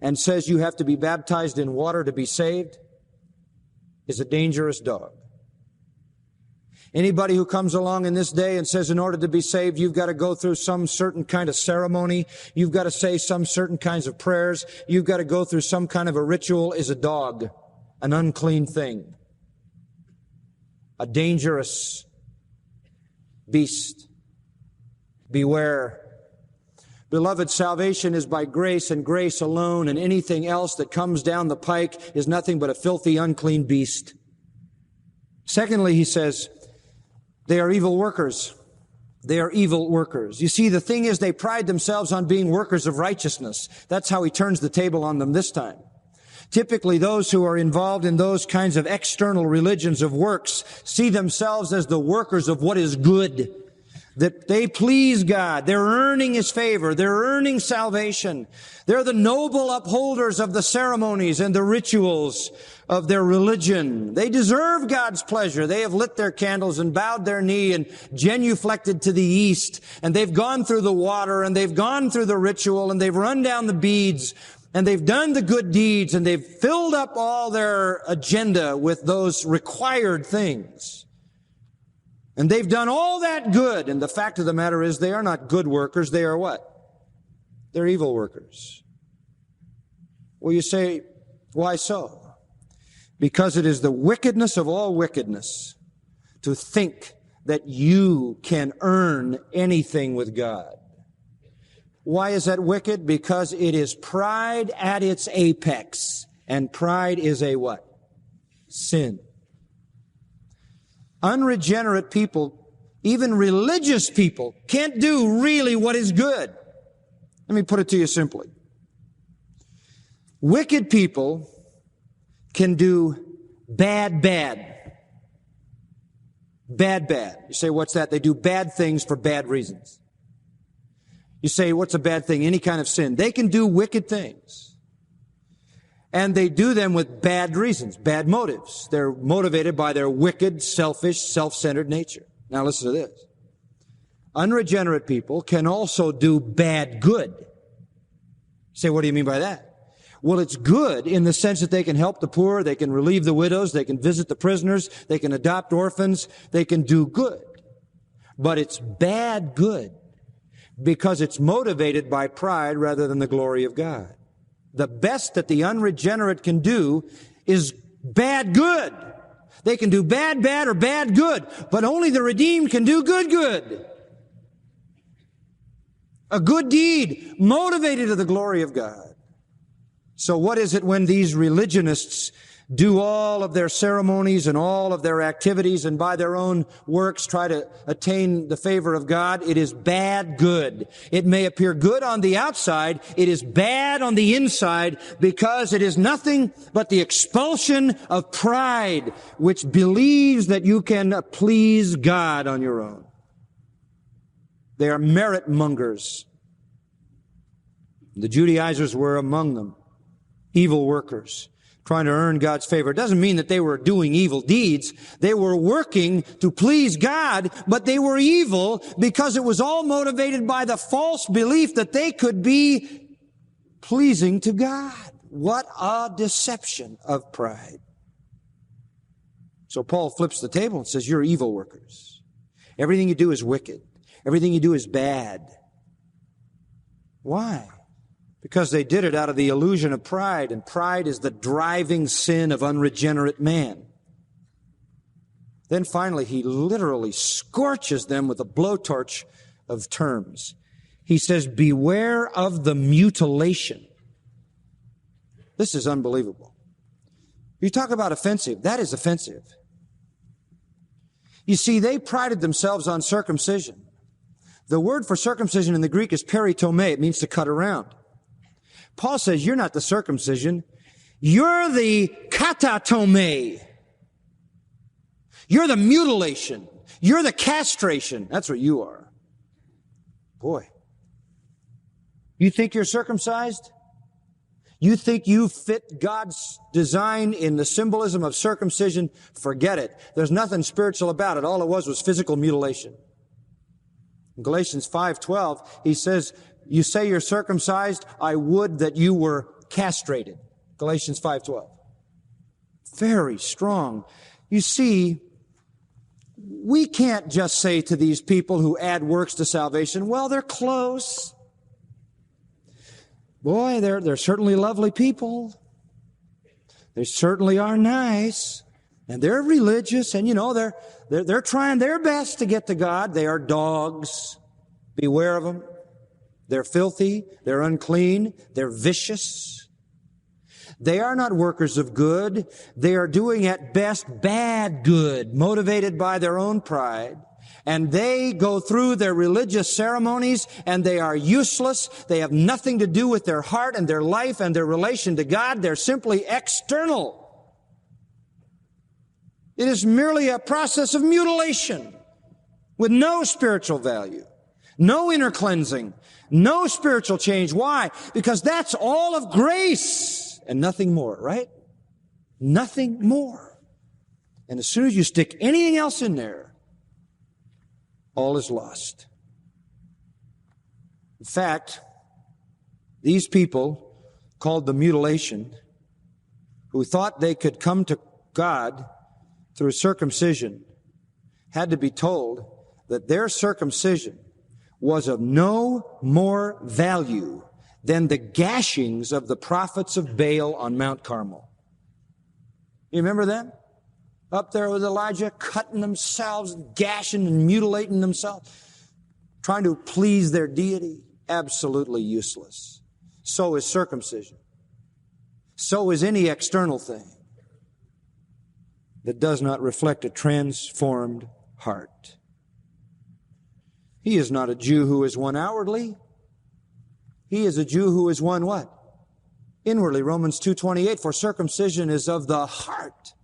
and says you have to be baptized in water to be saved is a dangerous dog. Anybody who comes along in this day and says in order to be saved, you've got to go through some certain kind of ceremony, you've got to say some certain kinds of prayers, you've got to go through some kind of a ritual, is a dog, an unclean thing, a dangerous beast. Beware. Beloved, salvation is by grace and grace alone, and anything else that comes down the pike is nothing but a filthy, unclean beast. Secondly, he says, they are evil workers. They are evil workers. You see, the thing is, they pride themselves on being workers of righteousness. That's how he turns the table on them this time. Typically, those who are involved in those kinds of external religions of works see themselves as the workers of what is good, that they please God. They're earning His favor. They're earning salvation. They're the noble upholders of the ceremonies and the rituals of their religion. They deserve God's pleasure. They have lit their candles and bowed their knee and genuflected to the east, and they've gone through the water, and they've gone through the ritual, and they've run down the beads, and they've done the good deeds, and they've filled up all their agenda with those required things. And they've done all that good, and the fact of the matter is they are not good workers. They are what? They're evil workers. Well, you say, why so? Because it is the wickedness of all wickedness to think that you can earn anything with God. Why is that wicked? Because it is pride at its apex. And pride is a what? Sin. Unregenerate people, even religious people, can't do really what is good. Let me put it to you simply. Wicked people can do bad. You say, what's that? They do bad things for bad reasons. You say, what's a bad thing? Any kind of sin. They can do wicked things. And they do them with bad reasons, bad motives. They're motivated by their wicked, selfish, self-centered nature. Now listen to this. Unregenerate people can also do bad good. You say, what do you mean by that? Well, it's good in the sense that they can help the poor, they can relieve the widows, they can visit the prisoners, they can adopt orphans, they can do good. But it's bad good because it's motivated by pride rather than the glory of God. The best that the unregenerate can do is bad good. They can do bad or bad good, but only the redeemed can do good. A good deed motivated to the glory of God. So what is it when these religionists do all of their ceremonies and all of their activities and by their own works try to attain the favor of God? It is bad good. It may appear good on the outside. It is bad on the inside because it is nothing but the expulsion of pride, which believes that you can please God on your own. They are merit mongers. The Judaizers were among them. Evil workers, trying to earn God's favor. It doesn't mean that they were doing evil deeds. They were working to please God, but they were evil because it was all motivated by the false belief that they could be pleasing to God. What a deception of pride. So Paul flips the table and says, you're evil workers. Everything you do is wicked. Everything you do is bad. Why? Because they did it out of the illusion of pride, and pride is the driving sin of unregenerate man. Then finally, he literally scorches them with a blowtorch of terms. He says, beware of the mutilation. This is unbelievable. You talk about offensive. That is offensive. You see, they prided themselves on circumcision. The word for circumcision in the Greek is peritome. It means to cut around. Paul says, you're not the circumcision. You're the katatome. You're the mutilation. You're the castration. That's what you are. Boy. You think you're circumcised? You think you fit God's design in the symbolism of circumcision? Forget it. There's nothing spiritual about it. All it was physical mutilation. In Galatians 5:12, he says, you say you're circumcised, I would that you were castrated. Galatians 5:12. Very strong. You see, we can't just say to these people who add works to salvation, well, they're close. Boy, they're certainly lovely people. They certainly are nice. And they're religious, and they're trying their best to get to God. They are dogs. Beware of them. They're filthy. They're unclean. They're vicious. They are not workers of good. They are doing at best bad good, motivated by their own pride. And they go through their religious ceremonies, and they are useless. They have nothing to do with their heart and their life and their relation to God. They're simply external. It is merely a process of mutilation with no spiritual value, no inner cleansing, no spiritual change. Why? Because that's all of grace and nothing more, right? Nothing more. And as soon as you stick anything else in there, all is lost. In fact, these people called the mutilation, who thought they could come to God through circumcision, had to be told that their circumcision was of no more value than the gashings of the prophets of Baal on Mount Carmel. You remember them? Up there with Elijah, cutting themselves, gashing and mutilating themselves, trying to please their deity. Absolutely useless. So is circumcision. So is any external thing that does not reflect a transformed heart. He is not a Jew who is one outwardly. He is a Jew who is one what? Inwardly. Romans 2:28, for circumcision is of the heart.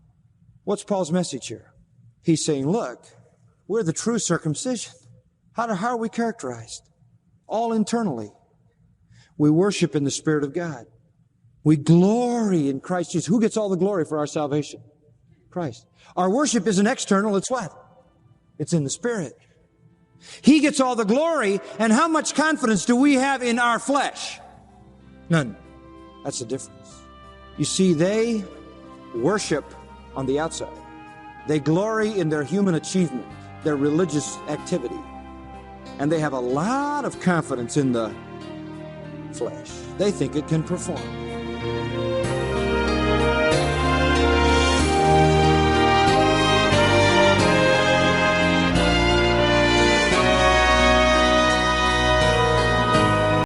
What's Paul's message here? He's saying, look, we're the true circumcision. How are we characterized? All internally. We worship in the Spirit of God. We glory in Christ Jesus. Who gets all the glory for our salvation? Christ. Our worship isn't external, it's what? It's in the Spirit. He gets all the glory, and how much confidence do we have in our flesh? None. That's the difference. You see, they worship on the outside. They glory in their human achievement, their religious activity, and they have a lot of confidence in the flesh. They think it can perform.